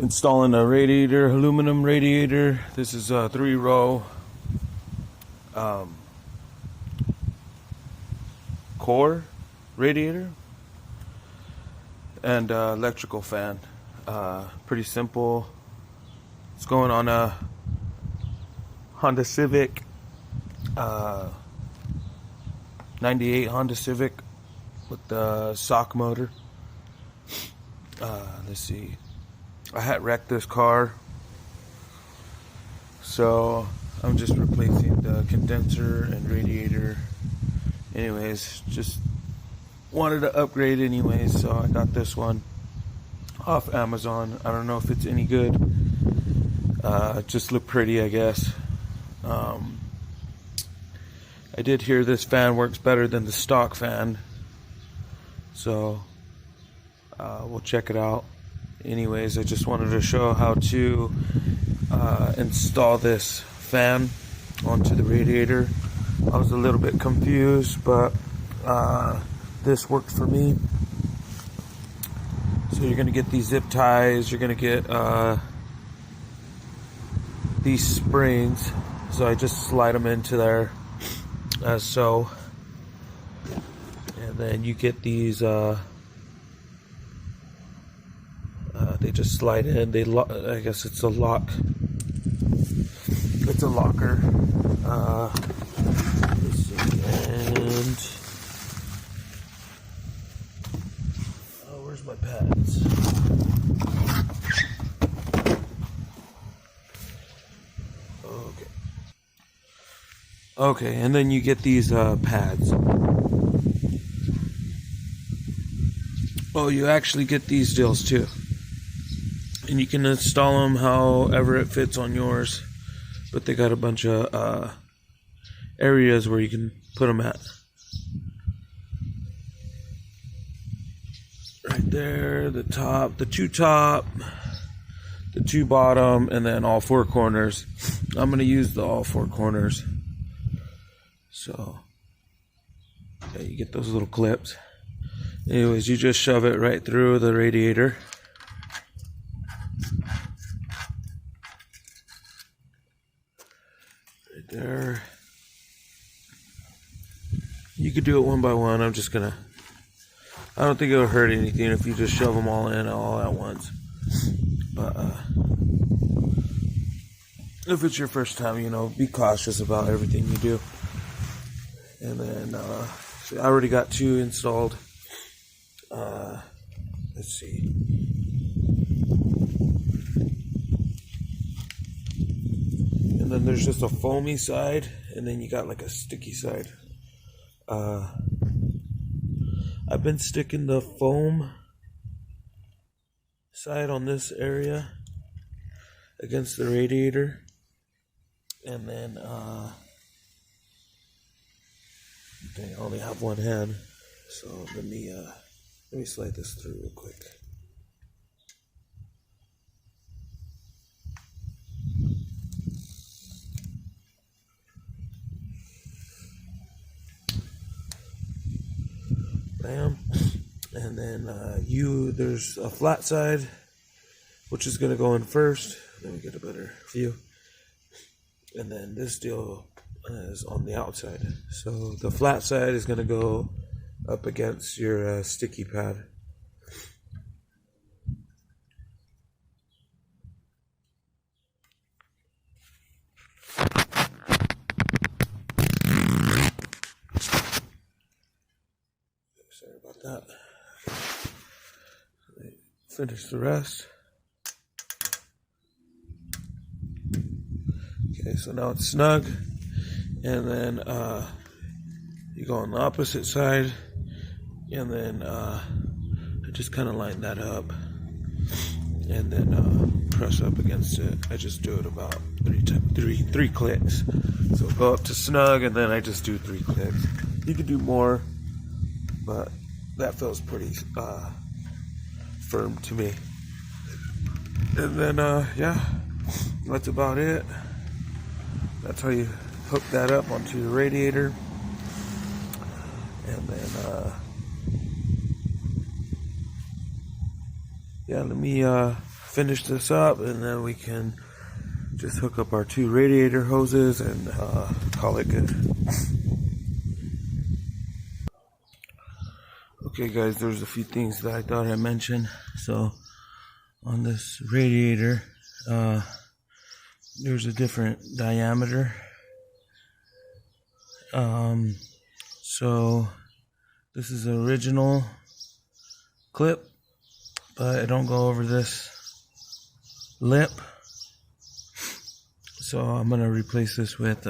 Installing a radiator, aluminum radiator. This is a 3-row core radiator and electrical fan. Pretty simple. It's going on a Honda Civic, 98 Honda Civic with the shock motor. Let's see. I had wrecked this car, so I'm just replacing the condenser and radiator. Anyways, just wanted to upgrade anyways, so I got this one off Amazon. I don't know if it's any good. Just look pretty, I guess. I did hear this fan works better than the stock fan, so we'll check it out. Anyways, I just wanted to show how to install this fan onto the radiator. I was a little bit confused, but this worked for me. So you're gonna get these zip ties, you're gonna get these springs. So I just slide them into there as so, and then you get these they just slide in. I guess it's a lock. It's a locker. Let's see. And where's my pads? Okay. Okay, and then you get these pads. Oh, you actually get these deals too. And you can install them however it fits on yours, but they got a bunch of areas where you can put them at. Right there, the top, the two bottom, and then all four corners. I'm going to use the all four corners. So, yeah, you get those little clips. Anyways, you just shove it right through the radiator. There. You could do it one by one. I don't think it'll hurt anything if you just shove them all in all at once. But if it's your first time, be cautious about everything you do. And then so I already got 2 installed. Let's see. And then there's just a foamy side, and then you got like a sticky side. I've been sticking the foam side on this area against the radiator, and then I only have one hand, so let me slide this through real quick. Bam. And then there's a flat side, which is going to go in first. Let me get a better view. And then this deal is on the outside. So the flat side is going to go up against your sticky pad. Sorry about that. Finish the rest. Okay, so now it's snug, and then you go on the opposite side, and then I just kind of line that up, and then press up against it. I just do it about three clicks. So go up to snug, and then I just do 3 clicks. You could do more, but that feels pretty firm to me. And then yeah, that's about it. That's how you hook that up onto your radiator. And then yeah, let me finish this up, and then we can just hook up our 2 radiator hoses and call it good. Okay guys, there's a few things that I thought I'd mention. So on this radiator, there's a different diameter. So this is the original clip, but it don't go over this lip. So I'm gonna replace this with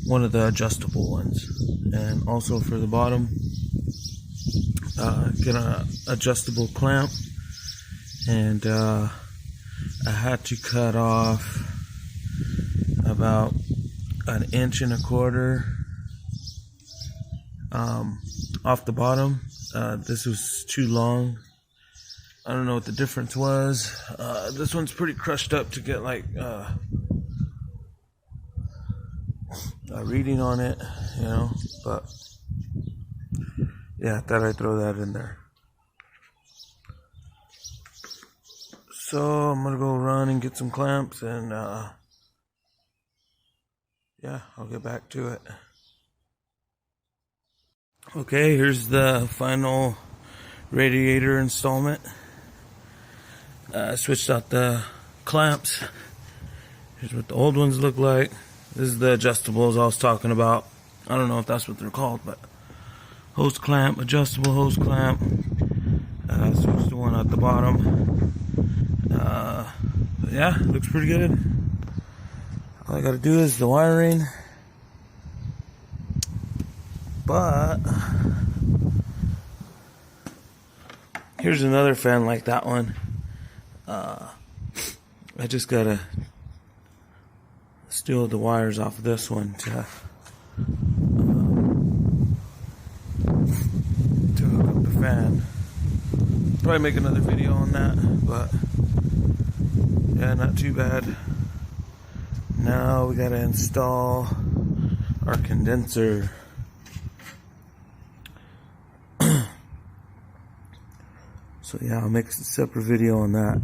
one of the adjustable ones. And also for the bottom, get an adjustable clamp. And I had to cut off about 1.25 inches off the bottom. This was too long. I don't know what the difference was. This one's pretty crushed up to get like a reading on it, you know, but yeah, I thought I'd throw that in there. So I'm gonna go run and get some clamps, and yeah, I'll get back to it. Okay, here's the final radiator installment. I switched out the clamps. Here's what the old ones look like. This is the adjustables I was talking about. I don't know if that's what they're called, but hose clamp, adjustable hose clamp. I switched the one at the bottom. But yeah, looks pretty good. All I gotta do is the wiring. But here's another fan like that one. I just gotta steal the wires off of this one to hook up the fan. Probably make another video on that, but yeah, not too bad. Now we gotta install our condenser. So yeah, I'll make a separate video on that.